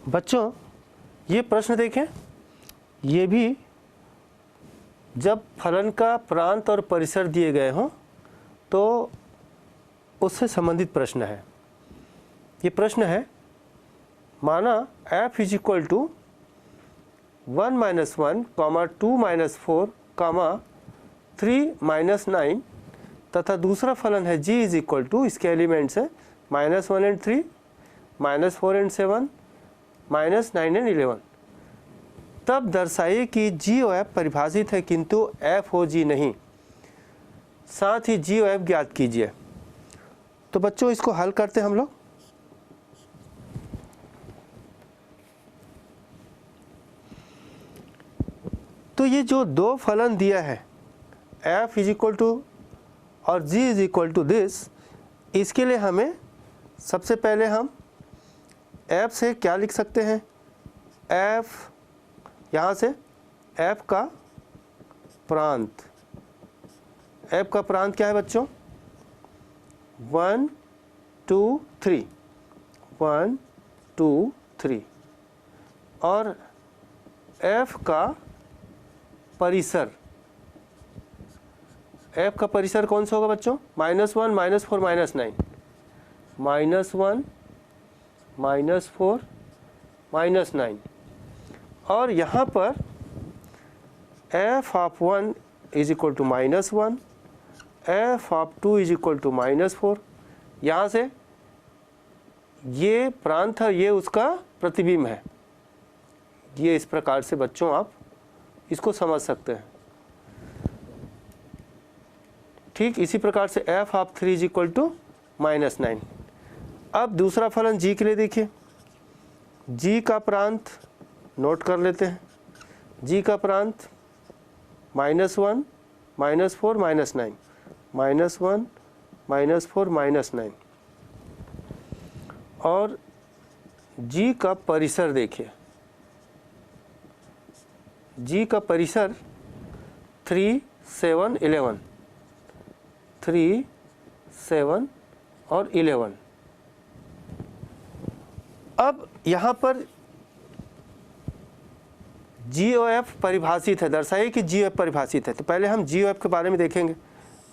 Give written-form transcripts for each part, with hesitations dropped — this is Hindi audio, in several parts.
बच्चों ये प्रश्न देखें, ये भी जब फलन का प्रांत और परिसर दिए गए हों तो उससे संबंधित प्रश्न है। ये प्रश्न है, माना f इज इक्वल टू 1 - 1, 2 - 4, 3 - 9 तथा दूसरा फलन है g इज इक्वल टू, इसके एलिमेंट्स है -1 and 3, -4 and 7, -9 and 11। तब दर्शाइए कि g और f परिभाषित है किंतु f और g नहीं। साथ ही g और f ज्ञात कीजिए। तो बच्चों इसको हल करते हम लोग। तो ये जो दो फलन दिया है f इज इक्वल टू और g is equal to this, इसके लिए हमें सबसे पहले हम f से क्या लिख सकते हैं, f यहाँ से f का प्रांत, f का प्रांत क्या है बच्चों, 1 2 3, 1 2 3, और f का परिसर, f का परिसर कौन सा होगा बच्चों, -1 -4 -9, -1 -4 -9, और यहाँ पर f of 1 is equal to -1, f of 2 is equal to -4। यहाँ से ये प्रांत है, ये उसका प्रतिबिंब है। ये इस प्रकार से बच्चों आप इसको समझ सकते हैं। ठीक इसी प्रकार से f of 3 is equal to -9। अब दूसरा फलन g के लिए देखिए, g का प्रांत नोट कर लेते हैं। g का प्रांत -1 -4 -9, -1 -4 -9, और g का परिसर देखिए, g का परिसर 3 7 11, 3 7 और 11। अब यहाँ पर g और f परिभाषित है, दर्शाइए कि g और f परिभाषित है। तो पहले हम g और f के बारे में देखेंगे।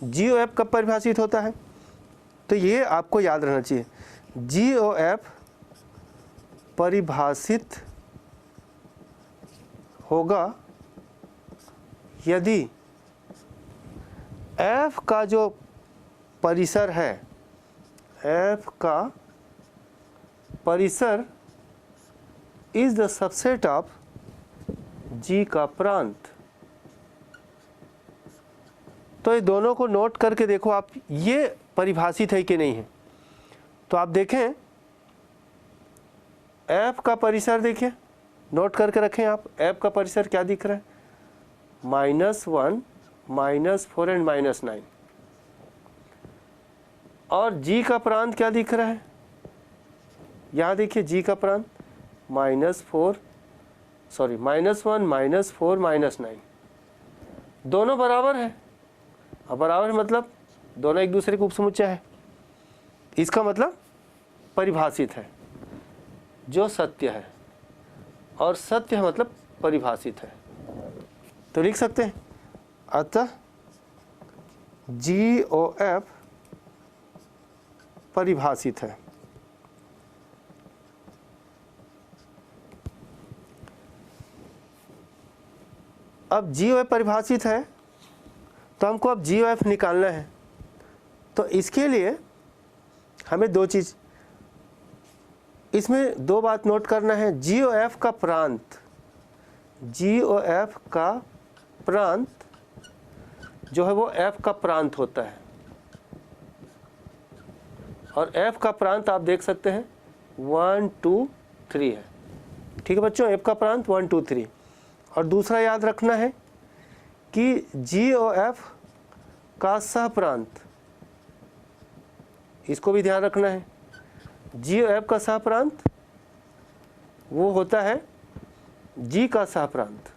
g और f कब परिभाषित होता है, तो ये आपको याद रहना चाहिए। g और f परिभाषित होगा यदि f का जो परिसर है, f का परिसर is the subset of g का प्रांत। तो ये दोनों को नोट करके देखो आप, ये परिभाषित है कि नहीं है। तो आप देखें f का परिसर देखिए, नोट करके रखें आप, f का परिसर क्या दिख रहा है, -1 -4 एंड -9, और g का प्रांत क्या दिख रहा है, यहाँ देखिए g का प्रांत -1 -4 -9, दोनों बराबर है। अब बराबर मतलब दोनों एक दूसरे के उपसमुच्चय है, इसका मतलब परिभाषित है, जो सत्य है, और सत्य है मतलब परिभाषित है। तो लिख सकते हैं, अतः g और f परिभाषित है। अब g और f परिभाषित है, तो हमको अब g और f निकालना है। तो इसके लिए हमें दो चीज़, इसमें दो बात नोट करना है। g और f का प्रांत, g और f का प्रांत जो है वो f का प्रांत होता है, और f का प्रांत आप देख सकते हैं 1 2 3 है। ठीक है बच्चों, f का प्रांत 1 2 3। और दूसरा याद रखना है कि g और f का सह प्रांत, इसको भी ध्यान रखना है। g और f का सह प्रांत वो होता है g का सह प्रांत।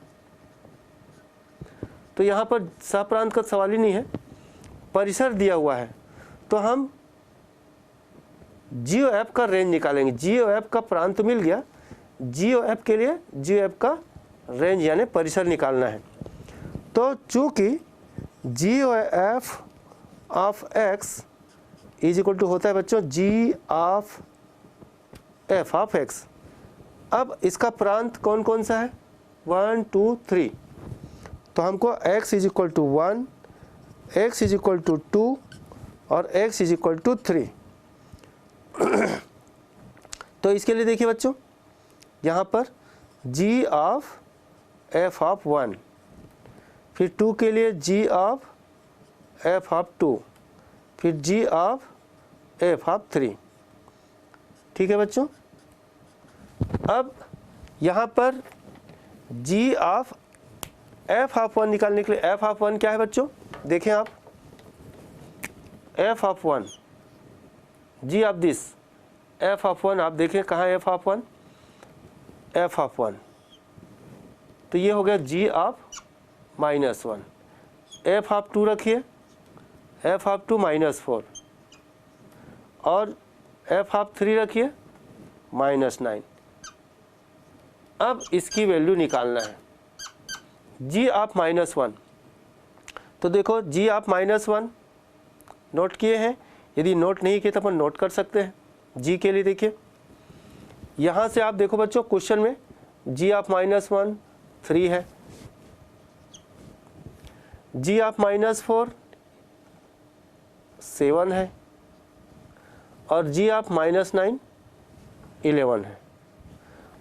तो यहाँ पर सह प्रांत का सवाल ही नहीं है, परिसर दिया हुआ है, तो हम g और f का रेंज निकालेंगे। g और f का प्रांत मिल गया, जी ओ एफ के लिए जी ओ एफ का रेंज यानी परिसर निकालना है। तो चूँकि g o f of x is equal to होता है बच्चों g of f of x. अब इसका प्रांत कौन कौन सा है 1 2 3, तो हमको x is equal to 1, x is equal to 2 और x इज इक्वल टू 3। तो इसके लिए देखिए बच्चों यहाँ पर g ऑफ f ऑफ 1, फिर 2 के लिए g ऑफ f ऑफ 2, फिर g ऑफ f ऑफ 3। ठीक है बच्चों। अब यहाँ पर g ऑफ f ऑफ 1 निकालने के लिए f ऑफ 1 क्या है बच्चों, देखें आप f of 1 g of this f of 1, आप देखें कहाँ f ऑफ 1 f ऑफ 1, तो ये हो गया g ऑफ -1, f ऑफ 2 रखिए f ऑफ 2 -4 और f ऑफ 3 रखिए -9। अब इसकी वैल्यू निकालना है g ऑफ -1, तो देखो g ऑफ -1 नोट किए हैं, यदि नोट नहीं किए तो अपन नोट कर सकते हैं। g के लिए देखिए यहाँ से आप देखो बच्चों क्वेश्चन में g ऑफ -1 3 है, g ऑफ -4 7 है और g ऑफ -9 11 है।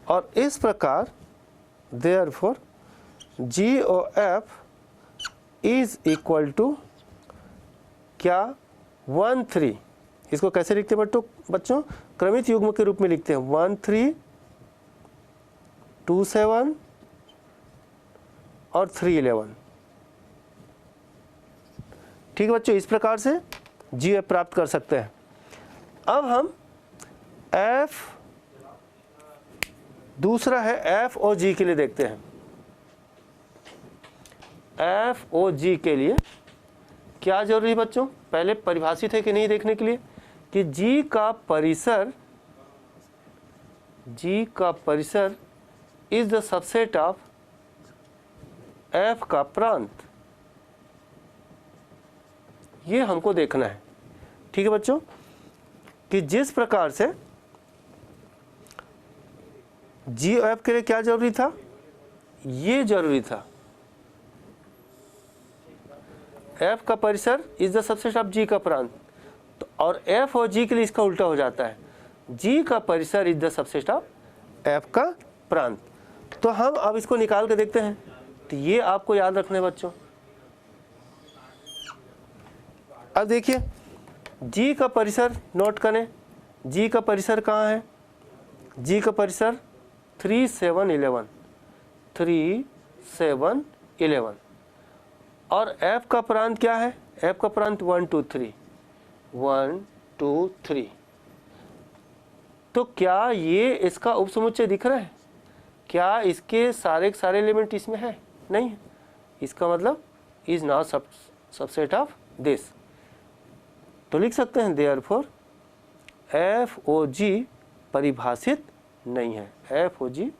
और इस प्रकार therefore GOF is equal to क्या 1 3, इसको कैसे लिखते हैं बच्चों क्रमित युग्म के रूप में लिखते हैं 1 3 2 7 और 3 11। ठीक है बच्चों, इस प्रकार से GOF प्राप्त कर सकते हैं। अब हम F दूसरा है एफ ओ जी के लिए देखते हैं। एफ ओ जी के लिए क्या जरूरी है बच्चों, पहले परिभाषित है कि नहीं देखने के लिए कि जी का परिसर is the subset of F का प्रांत, ये हमको देखना है। ठीक है बच्चों, कि जिस प्रकार से जी ओ एफ के लिए क्या जरूरी था, ये जरूरी था एफ का परिसर इज द सबसेट ऑफ जी का प्रांत, तो और एफ और जी के लिए इसका उल्टा हो जाता है, जी का परिसर is the subset of F का प्रांत। तो हम अब इसको निकाल के देखते हैं। तो ये आपको याद रखना है बच्चों। अब देखिए जी का परिसर नोट करें, जी का परिसर कहाँ है, जी का परिसर 3 7 11 3 7 11 और f का प्रांत क्या है, f का प्रांत 1 2 3 1 2 3। तो क्या ये इसका उपसमुच्चय दिख रहा है, क्या इसके सारे एलिमेंट इसमें है, नहीं है। इसका मतलब is not subset of this. तो लिख सकते हैं देयरफॉर एफ ओ जी परिभाषित नहीं है, एफ ओ जी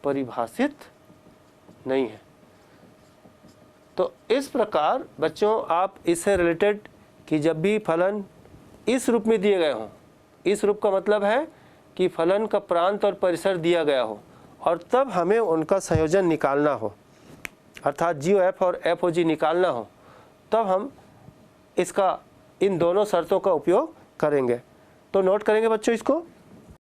परिभाषित नहीं है। तो इस प्रकार बच्चों आप इससे रिलेटेड कि जब भी फलन इस रूप में दिए गए हों, इस रूप का मतलब है कि फलन का प्रांत और परिसर दिया गया हो और तब हमें उनका संयोजन निकालना हो, अर्थात जी ओ एफ और एफ ओ जी निकालना हो, तब हम इसका इन दोनों शर्तों का उपयोग करेंगे। तो नोट करेंगे बच्चों इसको।